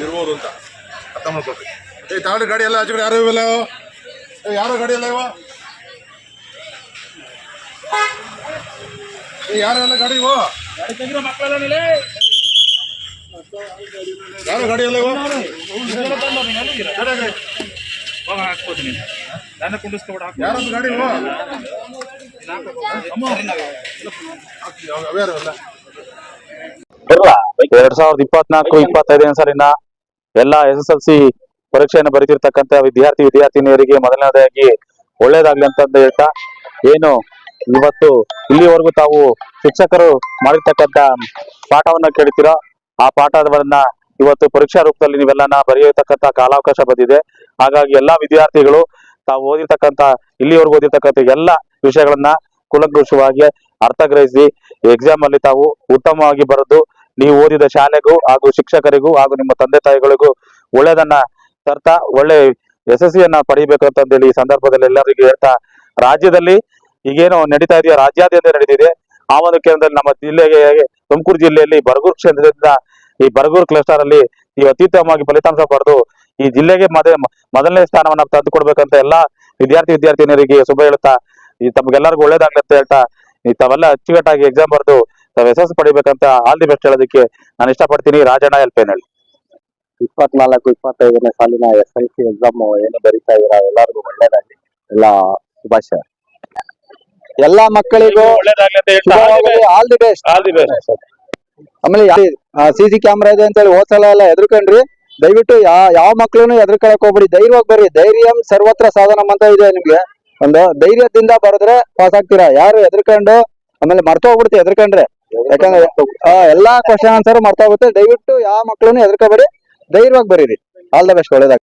ಇರ್ಬೋದು ಅಂತ ಅರ್ಥ ಮಾಡ್ಕೊಳ್ರಿ. ತಾಳು ಗಾಡಿ ಎಲ್ಲ ಆಚೆ ಕಡೆ ಯಾರು ಇವೆಲ್ಲ ಯಾರೋ ಗಾಡಿ ಎಲ್ಲ ಇವ ಯಾರು ಎಲ್ಲ ಗಾಡಿ ಇವ ಯಾರು ಗಾಡಿ ಎಲ್ಲ ಇವ ಯಾರೊಂದು ಗಾಡಿ ಇವ ಅವ್ಯಾರು ಎಲ್ಲ 2024-25 ಸಾಲಿನ ಎಲ್ಲ SSLC ಪರೀಕ್ಷೆಯನ್ನು ಬರೀತಿರ್ತಕ್ಕಂಥ ವಿದ್ಯಾರ್ಥಿನಿಯರಿಗೆ ಮೊದಲನೇದಾಗಿ ಒಳ್ಳೇದಾಗ್ಲಿ ಅಂತ ಹೇಳ್ತಾ, ಏನು ಇವತ್ತು ಇಲ್ಲಿವರೆಗೂ ತಾವು ಶಿಕ್ಷಕರು ಮಾಡಿರ್ತಕ್ಕಂಥ ಪಾಠವನ್ನ ಕೇಳ್ತೀರೋ ಆ ಪಾಠವನ್ನ ಇವತ್ತು ಪರೀಕ್ಷಾ ರೂಪದಲ್ಲಿ ನೀವೆಲ್ಲನ ಬರೆಯತಕ್ಕಂಥ ಕಾಲಾವಕಾಶ ಬಂದಿದೆ. ಹಾಗಾಗಿ ಎಲ್ಲಾ ವಿದ್ಯಾರ್ಥಿಗಳು ತಾವು ಓದಿರ್ತಕ್ಕಂಥ ಇಲ್ಲಿವರೆಗೂ ಓದಿರ್ತಕ್ಕಂಥ ಎಲ್ಲ ವಿಷಯಗಳನ್ನ ಕೂಲಂಕುಷವಾಗಿ ಅರ್ಥಗ್ರಹಿಸಿ ಎಕ್ಸಾಮ್ ಅಲ್ಲಿ ತಾವು ಉತ್ತಮವಾಗಿ ಬರೆದು ನೀವು ಓದಿದ ಶಾಲೆಗೂ ಹಾಗೂ ಶಿಕ್ಷಕರಿಗೂ ಹಾಗೂ ನಿಮ್ಮ ತಂದೆ ತಾಯಿಗಳಿಗೂ ಒಳ್ಳೆದನ್ನ ತರ್ತಾ ಒಳ್ಳೆ ಯಶಸ್ವಿಯನ್ನ ಪಡಿಬೇಕು ಅಂತಂದೇಳಿ ಈ ಸಂದರ್ಭದಲ್ಲಿ ಎಲ್ಲರಿಗೂ ಹೇಳ್ತಾ, ರಾಜ್ಯದಲ್ಲಿ ಈಗೇನು ನಡೀತಾ ಇದೆಯೋ ರಾಜ್ಯಾದ್ಯಂತ ನಡೀತಿದೆ. ಆ ಒಂದು ಕೇಂದ್ರದಲ್ಲಿ ನಮ್ಮ ಜಿಲ್ಲೆಗೆ ತುಮಕೂರು ಜಿಲ್ಲೆಯಲ್ಲಿ ಬರಗೂರು ಕ್ಷೇತ್ರದಿಂದ ಈ ಬರಗೂರು ಕ್ಲಸ್ಟರ್ ಅಲ್ಲಿ ಈ ಅತ್ಯುತ್ತಮವಾಗಿ ಫಲಿತಾಂಶ ಪಡೆದು ಈ ಜಿಲ್ಲೆಗೆ ಮೊದಲನೇ ಸ್ಥಾನವನ್ನ ತಂದು ಕೊಡ್ಬೇಕಂತ ಎಲ್ಲಾ ವಿದ್ಯಾರ್ಥಿನಿಯರಿಗೆ ಶುಭ ಹೇಳ್ತಾ, ಈ ತಮ್ಗೆಲ್ಲರಿಗೂ ಒಳ್ಳೇದಾಗ್ಲಿ ಅಂತ ಹೇಳ್ತಾ, ಈ ತಾವೆಲ್ಲ ಅಚ್ಚುಕಟ್ಟಾಗಿ ಎಕ್ಸಾಮ್ ಬರೆದು ತಾವು ಯಶಸ್ಸು ಪಡಿಬೇಕಂತ ಆಲ್ ದಿ ಬೆಸ್ಟ್ ಹೇಳೋದಕ್ಕೆ ನಾನು ಇಷ್ಟಪಡ್ತೀನಿ. ರಾಜಣ್ಣ ಎಲ್ಪೇನಹಳ್ಳಿ. 24-25ನೇ ಸಾಲಿನ SSLC ಎಕ್ಸಾಮ್ ಏನು ಬರೀತಾ ಇದೀರಾ, ಎಲ್ಲರಿಗೂ ಒಳ್ಳೇದಾಗ್ಲಿ. ಎಲ್ಲ ಶುಭಾಶಯ. ಎಲ್ಲಾ ಮಕ್ಕಳಿಗೂ ಆಲ್ ದಿ ಬೆಸ್ಟ್. ಆಮೇಲೆ CC ಕ್ಯಾಮ್ರಾ ಇದೆ ಅಂತ ಹೇಳಿ ಹೋದ್ಸಲ ಎಲ್ಲ ಹೆದರ್ಕೊಂಡ್ರಿ, ದಯವಿಟ್ಟು ಯಾವ ಮಕ್ಳು ಹೆದರ್ಕೊಳಕ್ ಹೋಗ್ಬಿಡಿ, ಧೈರ್ಯವಾಗಿ ಬರ್ರಿ. ಧೈರ್ಯಂ ಸರ್ವತ್ರ ಸಾಧನಂ ಅಂತ ಇದೆ ನಿಮ್ಗೆ. ಒಂದು ಧೈರ್ಯದಿಂದ ಬರೆದ್ರೆ ಪಾಸ್ ಆಗ್ತೀರಾ. ಯಾರು ಹೆದರ್ಕೊಂಡು ಆಮೇಲೆ ಮರ್ತೋಗ್ಬಿಡುತ್ತೆ ಹೆದರ್ಕೊಂಡ್ರೆ, ಯಾಕಂದ್ರೆ ಎಲ್ಲಾ ಕ್ವಶನ್ ಆನ್ಸರ್ ಮರ್ತೋಗುತ್ತೆ. ದಯವಿಟ್ಟು ಯಾವ ಮಕ್ಳು ಹೆದರ್ಕೋಬೇಡಿ, ಧೈರ್ಯವಾಗಿ ಬರೀರಿ. All the best, ಒಳ್ಳೇದಾಗ.